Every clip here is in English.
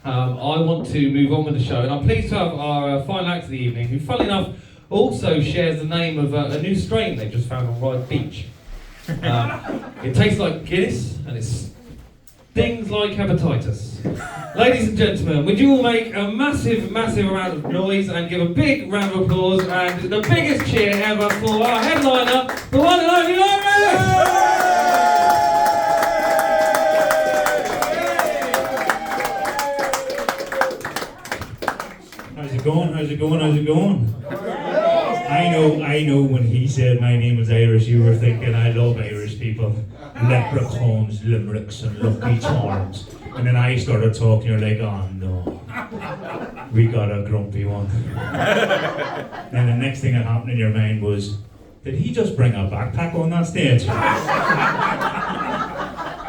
I want to move on with the show, and I'm pleased to have our final act of the evening, who, funnily enough, also shares the name of a new strain they've just found on Ryde Beach. It tastes like Guinness, and it stings like hepatitis. Ladies and gentlemen, would you all make a massive, massive amount of noise and give a big round of applause and the biggest cheer ever for our headliner, the one and only Ballyrags! How's it going? How's it going? How's it going? I know when he said my name was Irish, you were thinking I love Irish people. Leprechauns, limericks and lucky charms. And then I started talking, you're like, oh no, we got a grumpy one. And the next thing that happened in your mind was, did he just bring a backpack on that stage?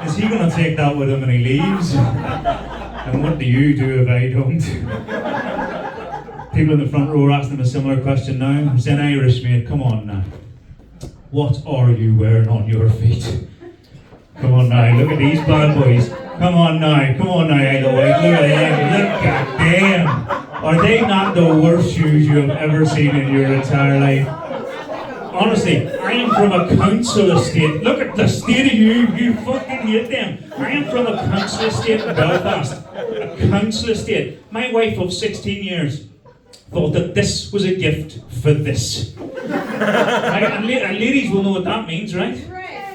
Is he going to take that with him when he leaves? And what do you do if I don't? People in the front row are asking him a similar question now. I'm saying, Irish mate, come on now. What are you wearing on your feet? Come on now, look at these bad boys. Come on now, Idlewild, look at them, look at them. Are they not the worst shoes you have ever seen in your entire life? Honestly, I am from a council estate. Look at the state of you fucking hate them. I am from a council estate in Belfast. A council estate. My wife of 16 years thought that this was a gift for this. Right? And ladies will know what that means, right?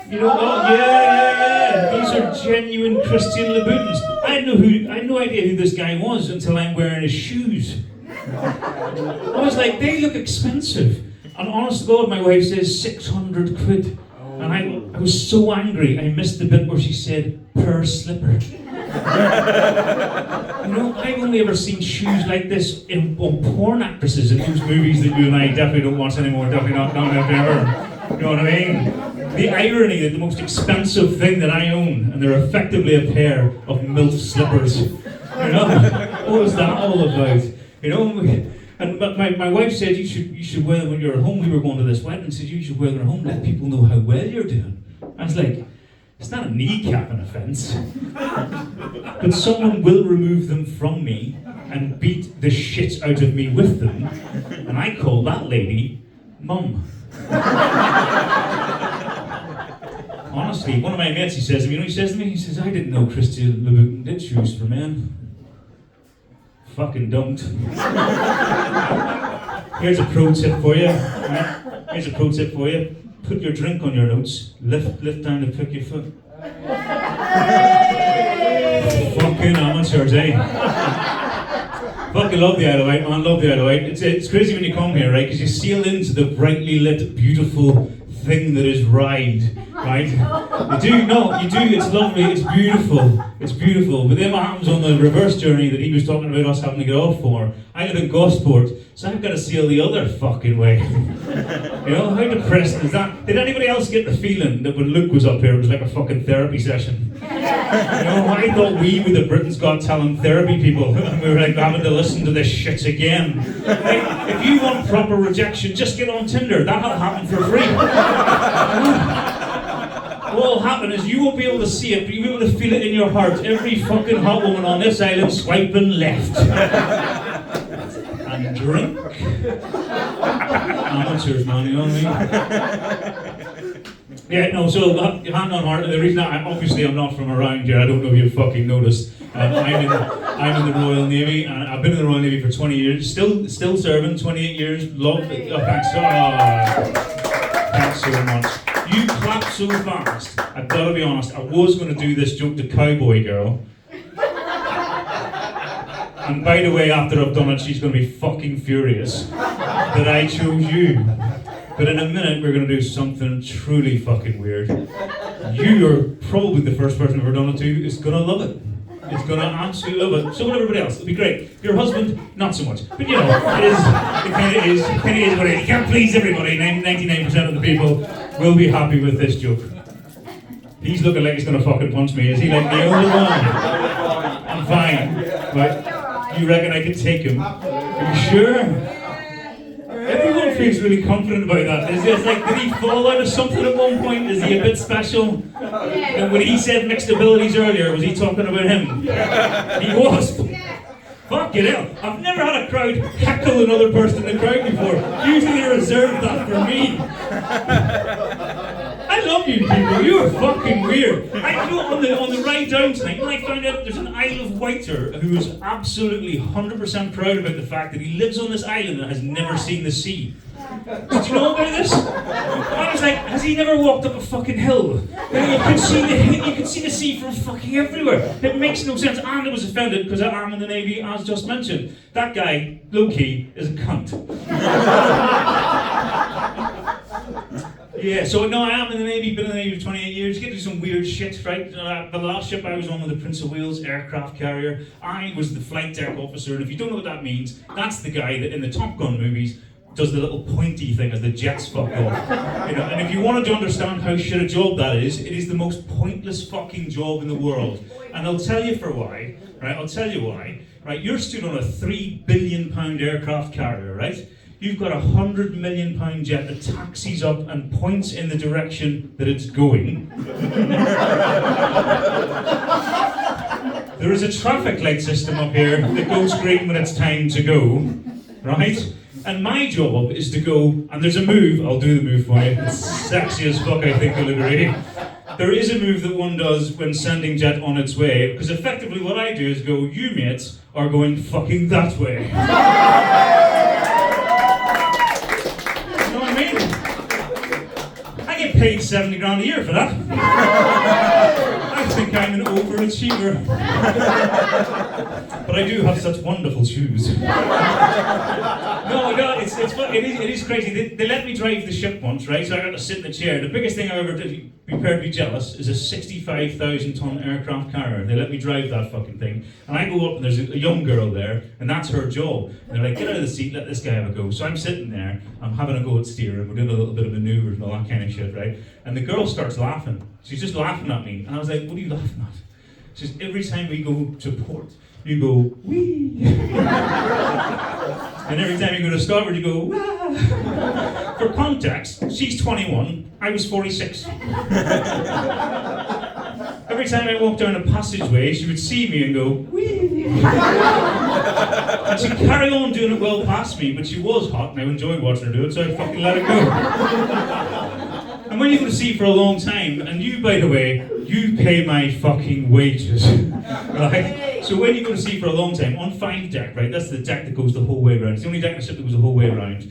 You know, oh yeah. These are genuine Christian Louboutins. I had no idea who this guy was until I'm wearing his shoes. I was like, they look expensive. And honest to God, my wife says 600 quid. And I was so angry, I missed the bit where she said, per slipper. You know, I've only ever seen shoes like this on porn actresses in those movies that you and I definitely don't watch anymore, definitely not ever. You know what I mean? The irony that the most expensive thing that I own, and they're effectively a pair of MILF slippers. You know? What was that all about? You know? And but my wife said you should wear them when you're at home. We were going to this wedding and said you should wear them at home, let people know how well you're doing. I was like, it's not a kneecapping offence. But someone will remove them from me and beat the shit out of me with them. And I call that lady Mum. Honestly, one of my mates, he says to me, I didn't know Christian Louboutin did shoes for men. Fucking don't. Here's a pro tip for you. Right? Here's a pro tip for you. Put your drink on your notes. Lift down and pick your foot. Fucking amateurs, eh? Fucking love the Idlewild, man. Love the Idlewild. It's crazy when you come here, right? Because you sail into the brightly lit, beautiful thing that is Ryde, right? You do, it's lovely, it's beautiful. But then what happens on the reverse journey that he was talking about us having to get off for, I live in Gosport, so I've got to sail the other fucking way. You know, how depressing is that? Did anybody else get the feeling that when Luke was up here, it was like a fucking therapy session? You know, I thought we were the Britain's Got Talent therapy people, and we were like having to listen to this shit again. Like, if you want proper rejection, just get on Tinder, that'll happen for free. What will happen is you won't be able to see it, but you'll be able to feel it in your heart. Every fucking hot woman on this island swiping left. And drink. Amateurs, man, you know what I mean? Yeah, no, so hand on heart, the reason obviously I'm not from around here, I don't know if you've fucking noticed. I'm in the Royal Navy, and I've been in the Royal Navy for 20 years, still serving, 28 years, love it. Oh, thanks so much. You clapped so fast, I've got to be honest, I was going to do this joke to Cowboy Girl. And by the way, after I've done it, she's going to be fucking furious that I chose you. But in a minute, we're going to do something truly fucking weird. You are probably the first person I've ever done it to is going to love it. It's going to absolutely love it. So will everybody else. It'll be great. Your husband, not so much. But you know, it kind of is what it is. You can't please everybody. 99% of the people will be happy with this joke. He's looking like he's going to fucking punch me. Is he like the only one? I'm fine. Right? You reckon I could take him? Are you sure? Everyone feels really confident about that. It's like, did he fall out of something at one point? Is he a bit special? And when he said mixed abilities earlier, was he talking about him? He was. Fucking hell, I've never had a crowd heckle another person in the crowd before. Usually they reserve that for me. I love you people, you are fucking weird. I know on the ride down tonight, when I found out there's an Isle of Wighter who is absolutely 100% proud about the fact that he lives on this island and has never seen the sea. Did you know about this? I was like, has he never walked up a fucking hill? You could see the sea from fucking everywhere. It makes no sense. And I was offended because I'm in the Navy, as just mentioned. That guy, low-key, is a cunt. Yeah, so no, I am in the Navy, been in the Navy for 28 years, get to do some weird shit, right? The last ship I was on was the Prince of Wales aircraft carrier. I was the flight deck officer, and if you don't know what that means, that's the guy that in the Top Gun movies does the little pointy thing as the jets fuck off. You know, and if you wanted to understand how shit a job that is, it is the most pointless fucking job in the world. And I'll tell you for why, right? I'll tell you why, right? You're stood on a £3 billion aircraft carrier, right? You've got a £100 million jet that taxis up and points in the direction that it's going. There is a traffic light system up here that goes green when it's time to go, right? And my job is to go, and there's a move, I'll do the move for you, it's sexy as fuck, I think, alliterating. There is a move that one does when sending jet on its way, because effectively what I do is go, you mates are going fucking that way. You know what I mean? I get paid 70 grand a year for that. I think I'm an overachiever. But I do have such wonderful shoes. No, it is crazy. They let me drive the ship once, right? So I got to sit in the chair. The biggest thing I ever did, prepared to be jealous, is a 65,000 ton aircraft carrier. They let me drive that fucking thing. And I go up and there's a young girl there, and that's her job. And they're like, get out of the seat, let this guy have a go. So I'm sitting there, I'm having a go at steering, we're doing a little bit of maneuvers and all that kind of shit, right? And the girl starts laughing. She's just laughing at me. And I was like, what are you laughing at? She says, every time we go to port, you go, wee. And every time you go to starboard, you go, wah. For context, she's 21, I was 46. Every time I walked down a passageway, she would see me and go, wee. And she'd carry on doing it well past me, but she was hot and I enjoyed watching her do it, so I fucking let it go. And when you go to sea for a long time, and you, by the way, you pay my fucking wages, right? So when you go to sea for a long time, on 5 deck, right, that's the deck that goes the whole way around. It's the only deck in the ship that goes the whole way around.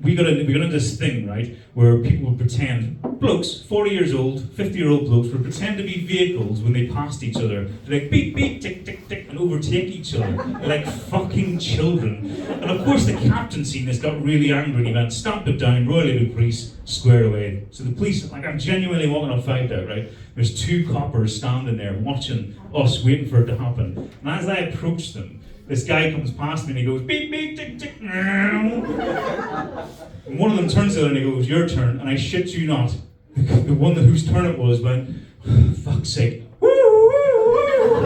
We got into this thing, right, where people would pretend, blokes, 40 years old, 50-year-old blokes, would pretend to be vehicles when they passed each other. They're like, beep, beep, tick, tick, tick, and overtake each other, like fucking children. And of course the captain seen this, got really angry, and he went, stamp it down, Royal Navy police, squared away. So the police, like, I'm genuinely walking on 5 deck, right? There's 2 coppers standing there watching us, waiting for it to happen. And as I approach them, this guy comes past me and he goes, beep, beep, tick, tick, and one of them turns to it and he goes, your turn. And I shit you not, the one whose turn it was went, oh, fuck's sake, woo, woo, woo.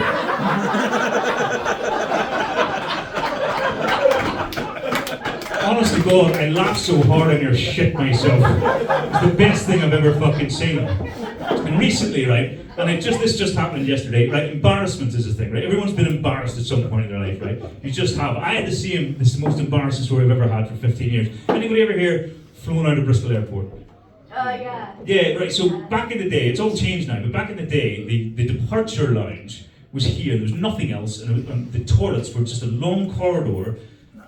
Honest to God, I laughed so hard I near shit myself. It's the best thing I've ever fucking seen. And recently, right, and this just happened yesterday, right, embarrassment is a thing, right? Everyone's been embarrassed at some point in their life, right? You just have. I had the same, this is the most embarrassing story I've ever had for 15 years. Anybody ever here flown out of Bristol Airport? Oh, yeah. Yeah, right, so back in the day, it's all changed now, but back in the day, the departure lounge was here, there was nothing else, and the toilets were just a long corridor,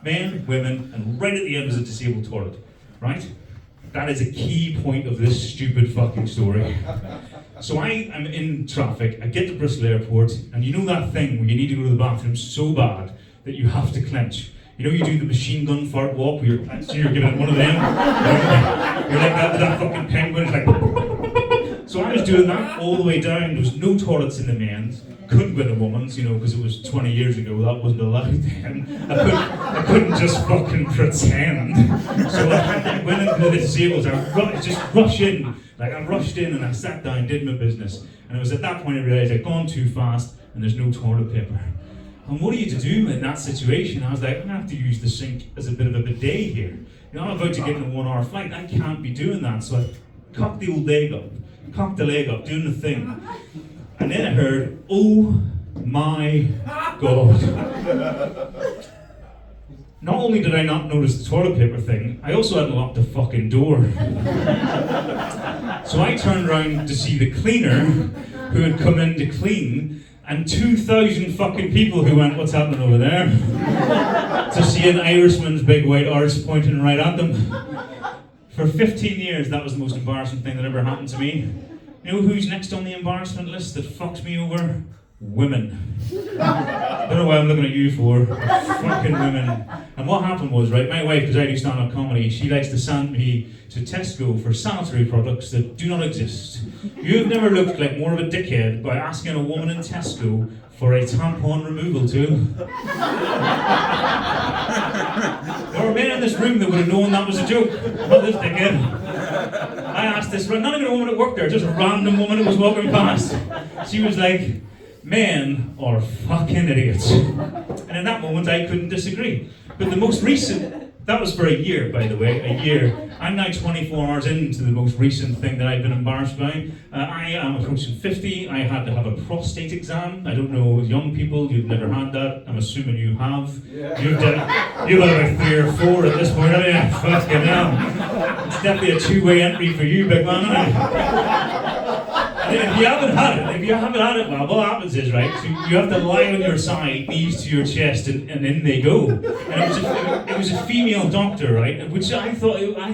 men, women, and right at the end was a disabled toilet, right? That is a key point of this stupid fucking story. So I am in traffic, I get to Bristol Airport, and you know that thing where you need to go to the bathroom so bad that you have to clench. You know you do the machine gun fart walk where you're giving it one of them? You're like that fucking penguin, it's like... So I was doing that all the way down, there was no toilets in the men's. Couldn't go in the woman's, you know, because it was 20 years ago, that wasn't allowed then. I couldn't just fucking pretend. So I went into the disabled, I rushed in and I sat down, did my business. And it was at that point I realised I'd gone too fast and there's no toilet paper. And what are you to do in that situation? I was like, I'm going to have to use the sink as a bit of a bidet here. You know, I'm about to get in a 1-hour flight, I can't be doing that. So I cocked the leg up, doing the thing. And then I heard, oh my God. Not only did I not notice the toilet paper thing, I also hadn't locked the fucking door. So I turned around to see the cleaner who had come in to clean, and 2,000 fucking people who went, "What's happening over there?" to see an Irishman's big white arse pointing right at them. For 15 years, that was the most embarrassing thing that ever happened to me. You know who's next on the embarrassment list that fucks me over? Women. I don't know why I'm looking at you for. Fucking women. And what happened was, right, my wife, because I do stand-up comedy, she likes to send me to Tesco for sanitary products that do not exist. You've never looked like more of a dickhead by asking a woman in Tesco for a tampon removal tool. There were men in this room that would have known that was a joke. Not this dickhead. I asked this, not even a woman that worked there, just a random woman that was walking past. She was like, "Men are fucking idiots." And in that moment I couldn't disagree. But the most recent, that was for a year, by the way, a year. I'm now 24 hours into the most recent thing that I've been embarrassed by. I am approaching 50. I had to have a prostate exam. I don't know, young people, you've never had that. I'm assuming you have. Yeah. You've had about 3 or 4 at this point, haven't you? Fucking hell. It's definitely a two-way entry for you, big man, isn't it? If you haven't had it, well, what happens is, right, so you have to lie on your side, knees to your chest, and in they go. And it was a female doctor, right, which I thought, I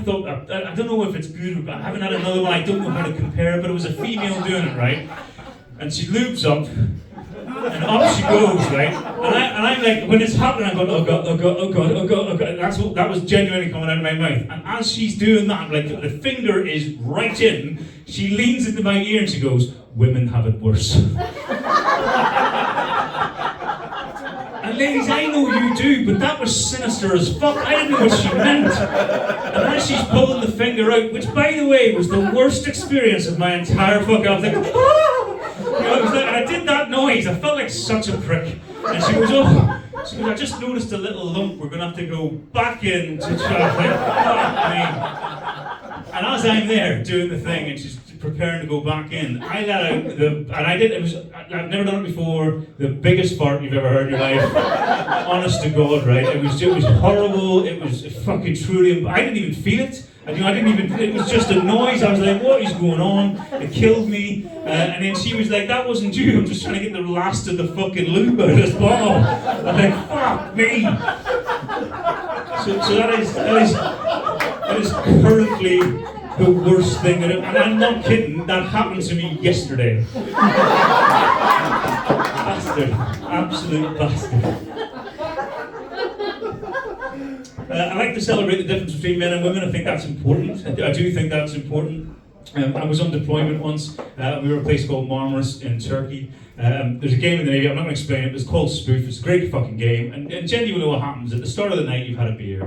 don't know if it's good, but I haven't had another one, I don't know how to compare it, but it was a female doing it, right, and she lubes up, and up she goes, right, and I'm like, when it's happening, I'm going, "Oh God, oh God, oh God, oh God, oh God," and that was genuinely coming out of my mouth, and as she's doing that, like, the finger is right in, she leans into my ear and she goes, "Women have it worse." And ladies, I know you do, but that was sinister as fuck. I didn't know what she meant. And as she's pulling the finger out, which by the way was the worst experience of my entire fucking, I was like, "Ah!" You know, I did that noise, I felt like such a prick. And she goes, "Oh," she goes, "I just noticed a little lump, we're gonna have to go back in to traffic." Fuck me. And as I'm there doing the thing and she's preparing to go back in, I let out I've never done it before, the biggest fart you've ever heard in your life. Honest to God, right? It was horrible, it was fucking truly, I didn't even feel it. It was just a noise. I was like, "What is going on?" It killed me. And then she was like, "That wasn't you, I'm just trying to get the last of the fucking lube out of this bottle." I'm like, "Fuck me." So that is currently the worst thing and I'm not kidding, that happened to me yesterday. Bastard. Absolute bastard. I like to celebrate the difference between men and women. I think that's important. I do think that's important. I was on deployment once. We were a place called Marmaris in Turkey. There's a game in the Navy, I'm not going to explain it, but it's called Spoof. It's a great fucking game. And generally you know what happens. At the start of the night you've had a beer,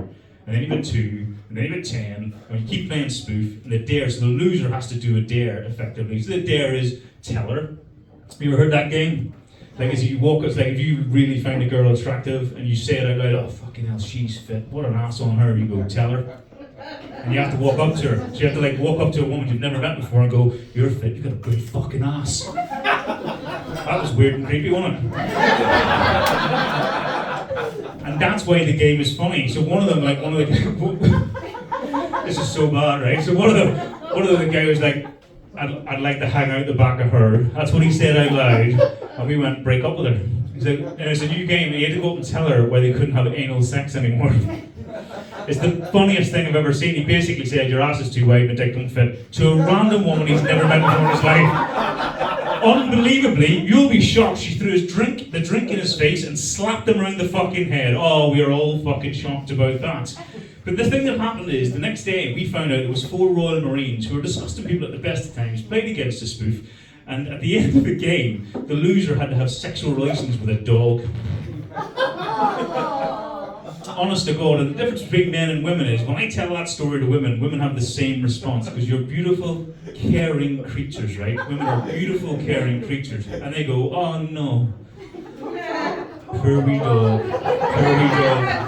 and then you've had 2, and then you've had 10, and you keep playing Spoof, and the dare, so the loser has to do a dare effectively. So the dare is tell her. Have you ever heard that game? Like as you walk, it's like if you really find a girl attractive and you say it out loud, "Oh fucking hell, she's fit, what an ass on her," you go, "Tell her." And you have to walk up to her. So you have to like walk up to a woman you've never met before and go, "You're fit, you've got a great fucking ass." That was weird and creepy, wasn't it? And that's why the game is funny. So one of the this is so bad, right? So one of the guys was like, I'd like to hang out the back of her. That's what he said out loud. And we went, "Break up with her." He's like, and it's a new game, and he had to go up and tell her why they couldn't have anal sex anymore. It's the funniest thing I've ever seen. He basically said, "Your ass is too wide and the dick don't fit," to a random woman he's never met before in his life. Unbelievably, you'll be shocked, she threw the drink in his face and slapped him around the fucking head. Oh, we are all fucking shocked about that. But the thing that happened is, the next day we found out there was 4 Royal Marines who were disgusting people at the best of times, played against a spoof, and at the end of the game, the loser had to have sexual relations with a dog. Honest to God, and the difference between men and women is, when I tell that story to women, women have the same response, because you're beautiful, caring creatures, right? Women are beautiful, caring creatures. And they go, "Oh no. Poor wee dog,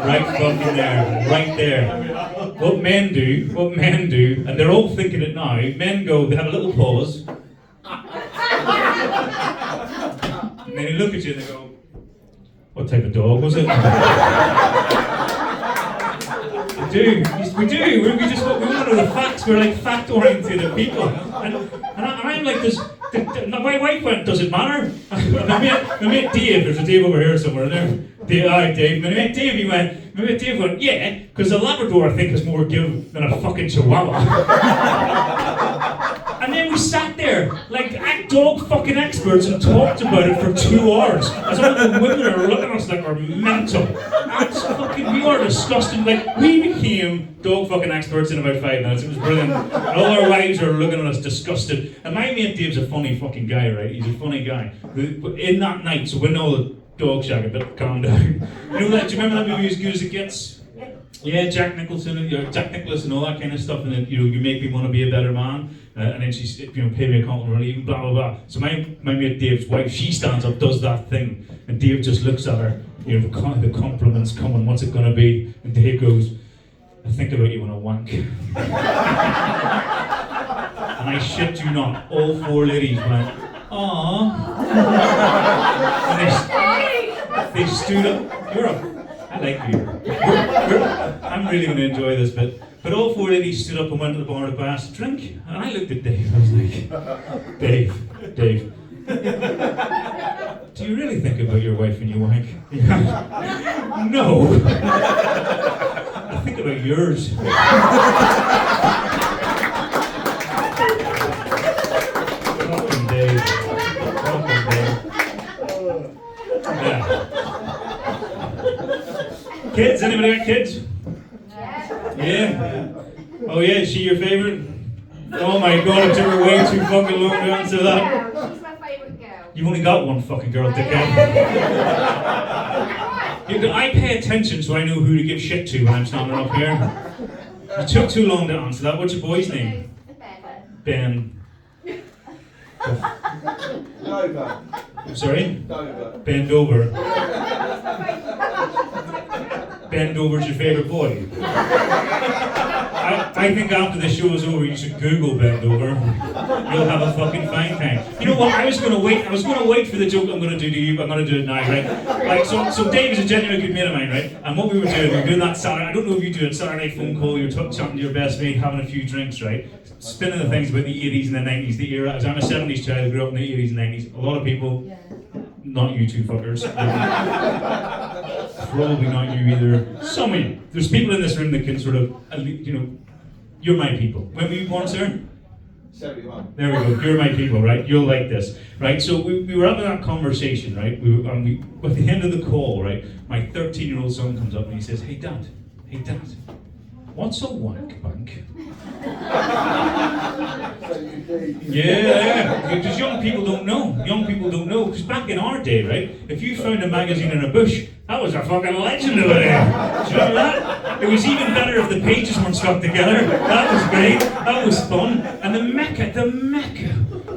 right fucking there, right there." What men do, and they're all thinking it now, men go, they have a little pause, and then they look at you and they go, What type of dog was it? We do. We want to know the facts. We're like fact-oriented people. And I'm like this. My wife went, does it matter? I met Dave. There's a Dave over here somewhere. Dave. When I met Dave, Dave went, yeah, because a Labrador I think has more give than a fucking Chihuahua. And then we sat there like dog fucking experts and talked about it for 2 hours. As all the women are looking at us like we're mental. We are disgusting. Like, we became dog fucking experts in about 5 minutes. It was brilliant. And all our wives are looking at us disgusted. And my mate Dave's a funny fucking guy, right? He's a funny guy. In that night, so when all the dog shagging, but calm down. You know that? Do you remember that movie As Good as It Gets? Yeah, Jack Nicklaus and all that kind of stuff, and then you make me want to be a better man, and then she's pay me a compliment, or even blah blah blah. So my mate Dave's wife, she stands up, does that thing, and Dave just looks at her. The compliments coming. What's it gonna be? And Dave goes, "I think about you when I wank." And I shit you not, all 4 ladies went, "Aww," and they stood up. You're up. I like you. I'm really going to enjoy this bit. But all 4 ladies stood up and went to the bar to buy us a drink. And I looked at Dave. I was like, Dave. Do you really think about your wife when you wank? No. I think about yours. Fucking Dave. Yeah. Kids? Anybody got kids? Yeah? Oh yeah, is she your favourite? Oh my god, it took her way too fucking long to answer that. She's my favourite girl. You've only got one fucking girl, dickhead. I pay attention so I know who to give shit to when I'm standing up here. You took too long to answer that. What's your boy's name? Ben. Dover. Sorry? Dover. Ben Dover. Ben Dover's your favourite boy? I think after the show is over, you should Google Ben Dover. You'll have a fucking fine time. You know what? I was gonna wait for the joke I'm gonna do to you, but I'm gonna do it now, right? Like, so Dave is a genuine good mate of mine, right? And what we were doing that Saturday, I don't know if you do it, Saturday phone call, you're chatting to your best mate, having a few drinks, right? Spinning the things about the 80s and the 90s, the era. I'm a 70s child, grew up in the 80s and 90s. A lot of people, not you two fuckers. Probably not you either. Some of you. There's people in this room that can sort of, you're my people. When were you born, sir? 71. There we go. You're my people, right? You'll like this, right? So we were having that conversation, right? At the end of the call, right? My 13-year-old son comes up and he says, Hey dad, what's a wank bank? Yeah, because young people don't know. Because back in our day, right, if you found a magazine in a bush, that was a fucking legend over there. Do you remember that? It was even better if the pages weren't stuck together. That was great. That was fun. And the mecca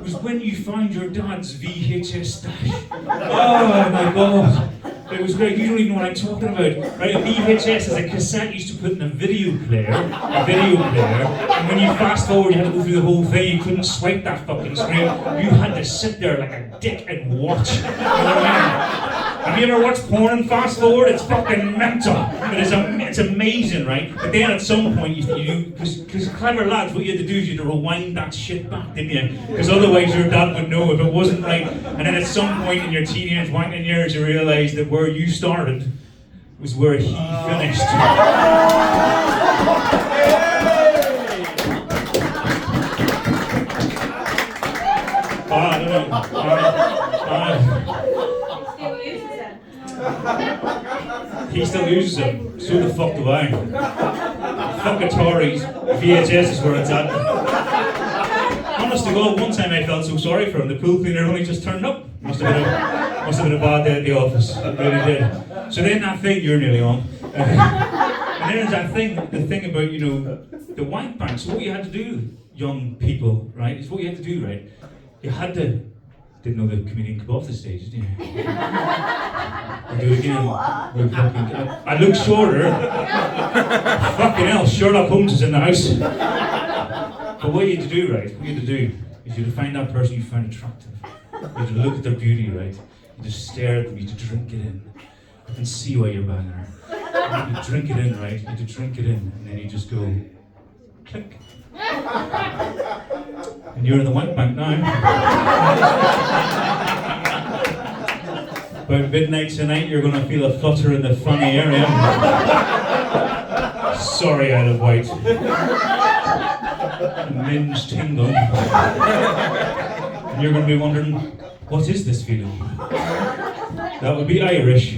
was when you found your dad's VHS stash. Oh my god. It was great. You don't even know what I'm talking about. Right, a VHS is a cassette you used to put in a video player. And when you fast forward, you had to go through the whole thing. You couldn't swipe that fucking screen. You had to sit there like a dick and watch. You know what I mean? Have you ever watched porn and fast forward? It's fucking mental. It's amazing, right? But then at some point, because clever lads, what you had to do is you had to rewind that shit back, didn't you? Because otherwise your dad would know if it wasn't right. And then at some point in your teenage wanking years, you realise that where you started was where he finished. He still uses it. So the fuck do I. Fuck Atari's. VHS is where it's at. Honest to God, one time I felt so sorry for him. The pool cleaner only just turned up. Must have been a bad day at the office. It really did. So then that thing, you're nearly on. And then there's that thing, the thing about, the wank bank. So what you had to do, young people, right, is what you had to do, right? You had to, didn't know the comedian come off the stage, did you? I'll do it again. I look shorter. Fucking hell, Sherlock Holmes is in the house. But what you had to do, right, is you had to find that person you found attractive. You had to look at their beauty, right? You had to stare at them, you had to drink it in. I can see why you're banging her. You drink it in, right? You drink it in, and then you just go, click. And you're in the wank bank now. About midnight tonight, you're going to feel a flutter in the funny area. Sorry, Isle of Wight. Minge tingle. And you're going to be wondering, what is this feeling? That would be Irish.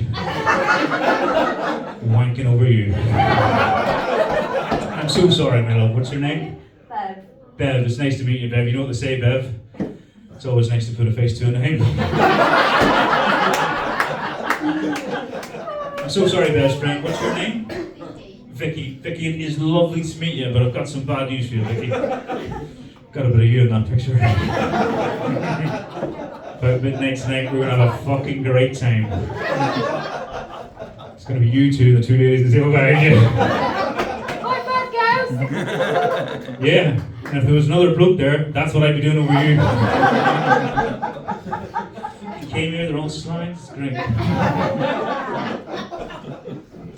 Wanking over you. I'm so sorry, my love. What's your name? Bev. Bev. It's nice to meet you, Bev. You know what they say, Bev? It's always nice to put a face to a name. I'm so sorry, Bev's friend. What's your name? Vicky. Vicky, it is lovely to meet you, but I've got some bad news for you, Vicky. Got a bit of you in that picture. About midnight tonight, we're going to have a fucking great time. It's going to be you two, the two ladies in the table behind you. Hi, bad girls. Yeah, and if there was another bloke there, that's what I'd be doing over you. You came here, they're all slags. Great.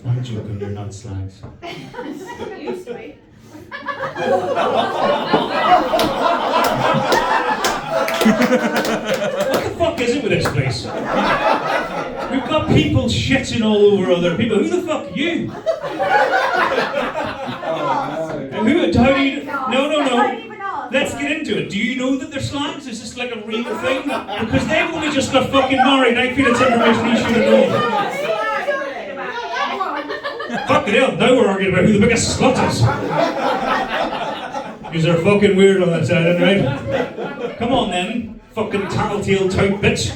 I'm joking, you're not slags. Used to be. What the fuck is it with this place? We've got people shitting all over other people. Who the fuck are you? And how do you... No. Let's get into it. Do you know that they're slags? Is this like a real thing? Because they've only just got fucking married. I feel it's information you should have known. Fucking hell, now we're arguing about who the biggest slut is. You're fucking weird on that side, right? Come on then, fucking tattletale type bitch.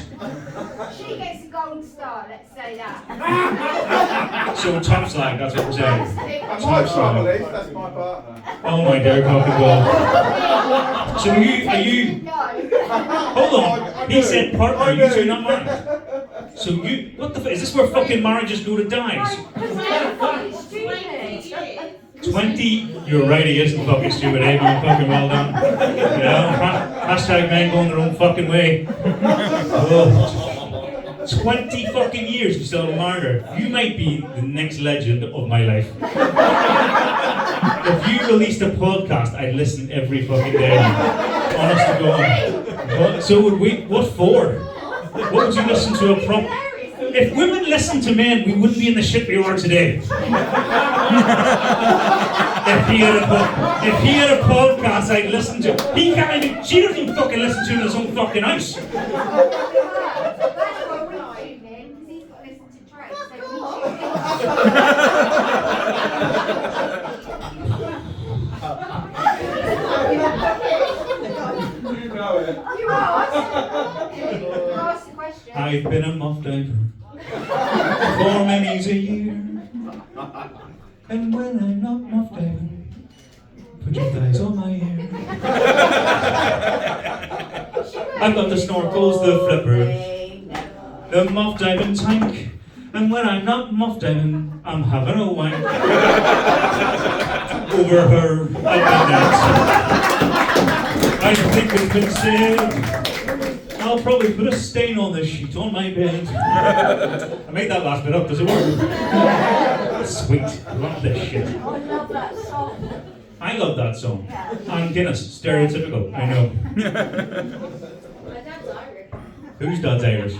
She gets a gold star, let's say that. So top slag, that's what we're saying. I'm my family, that's my partner. Oh my dear fucking God. So are you... Hold on, he said partner, you two not married. So you... What the fuck, is this where fucking marriages go to dies? 20, you're right, he isn't fucking stupid, eh? Man, fucking well done. You know, hashtag men going their own fucking way. Oh. 20 fucking years you still haven't married her. You might be the next legend of my life. If you released a podcast, I'd listen every fucking day. Honest to God. So would we, what for? What would you listen to a prop? If women listened to men, we wouldn't be in the shit we are today. If he had a podcast, I'd listen to. He can't even. She doesn't even fucking listen to in his own fucking house. That's why we're not tuning in, because he's got to listen to Drake. So You know it. you asked. You asked the question. I've been a muff diver for many's a year, and when I'm not muff diving, put your thighs on my ear. I've got the snorkels, the flippers, the muff diving tank, and when I'm not muff diving, I'm having a wank over her abundance. I think it's been said. I'll probably put a stain on this sheet on my bed. I made that last bit up, does it work? Sweet, love this shit. I love that song. I love that song. And Guinness, stereotypical, I know. My dad's Irish. Whose dad's Irish?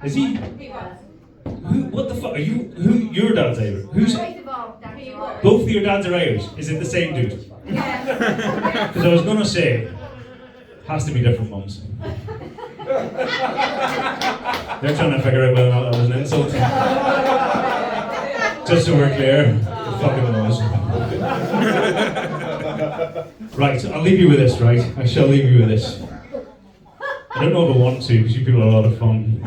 Is he? He was. Who? What the fuck? Are you? Who? Your dad's Irish? Who's? Both of our dads are Irish. Both of your dads are Irish. Is it the same dude? Yeah. Because I was gonna say, has to be different mums. They're trying to figure out whether or not that was an insult. Just so we're clear, it fucking was. Right, I'll leave you with this, right? I shall leave you with this. I don't know if I want to, because you people are a lot of fun.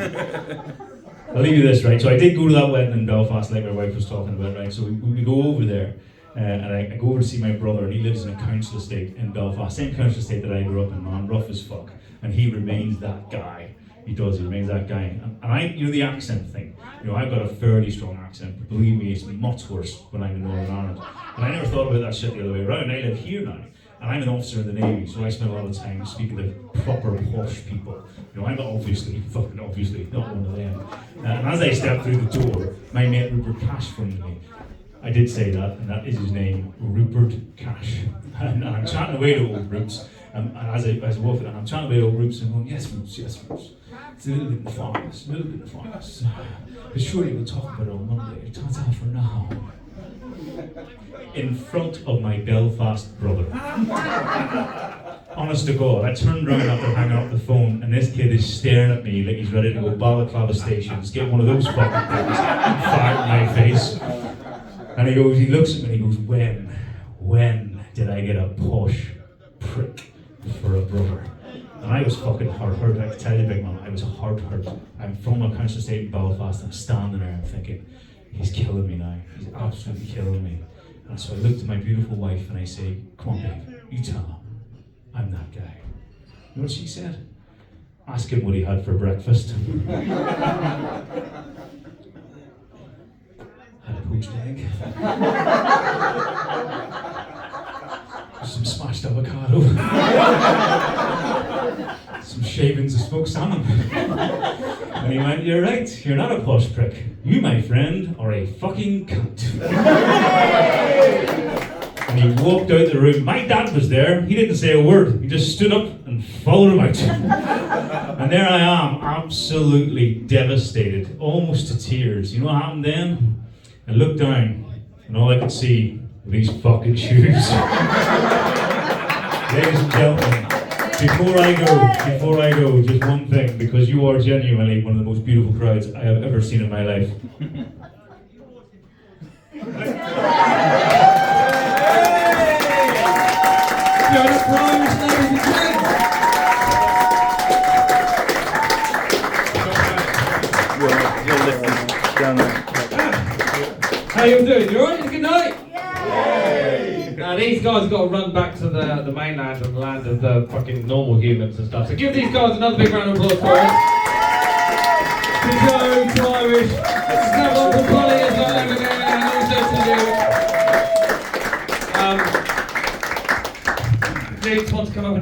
I'll leave you this, right? So I did go to that wedding in Belfast, like my wife was talking about, right? So we go over there, and I go over to see my brother, and he lives in a council estate in Belfast, same council estate that I grew up in, man, rough as fuck. And he remains that guy. He does, he remains that guy. And I, you know, the accent thing. You know, I've got a fairly strong accent, but believe me, it's much worse when I'm in Northern Ireland. And I never thought about that shit the other way around. I live here now. And I'm an officer in the Navy, so I spend a lot of time speaking to proper posh people. You know, I'm obviously not one of them. And as I stepped through the door, my mate Rupert Cash phoned me. I did say that, and that is his name, Rupert Cash. And I'm chatting away to old Roots, and as I walk, and I'm chatting away to old Roots, and going, yes, Roots. It's a little bit informous, But surely we'll talk about it on Monday. Ta-ta for now. In front of my Belfast brother. Honest to God, I turned round after hanging up the phone, and this kid is staring at me like he's ready to go Balaclava stations, get one of those fucking things, and fire in my face. And he looks at me and he goes, when did I get a posh prick for a brother? And I was fucking hurt. I can tell you, big man, I was hurt. I'm from a council estate in Belfast, and I'm standing there and thinking, he's killing me now. He's absolutely killing me. And so I look to my beautiful wife and I say, come on, babe, you tell him I'm that guy. You know what she said? Ask him what he had for breakfast. Had a poached egg. Some smashed avocado. Some shavings of smoked salmon. And he went, you're right, you're not a posh prick. You, my friend, are a fucking cunt. And he walked out the room. My dad was there. He didn't say a word. He just stood up and followed him out. And there I am, absolutely devastated, almost to tears. You know what happened then? I looked down, and all I could see were these fucking shoes. Ladies and gentlemen, before I go, just one thing, because you are genuinely one of the most beautiful crowds I have ever seen in my life. How you doing? You alright? Good night? Yay! Now these guys have got to run back to the mainland and land of the fucking normal humans and stuff. So give these guys another big round of applause for it. To Joe, to Irish, to Neville, to Polly as well over there, and also to you. James wants to come up and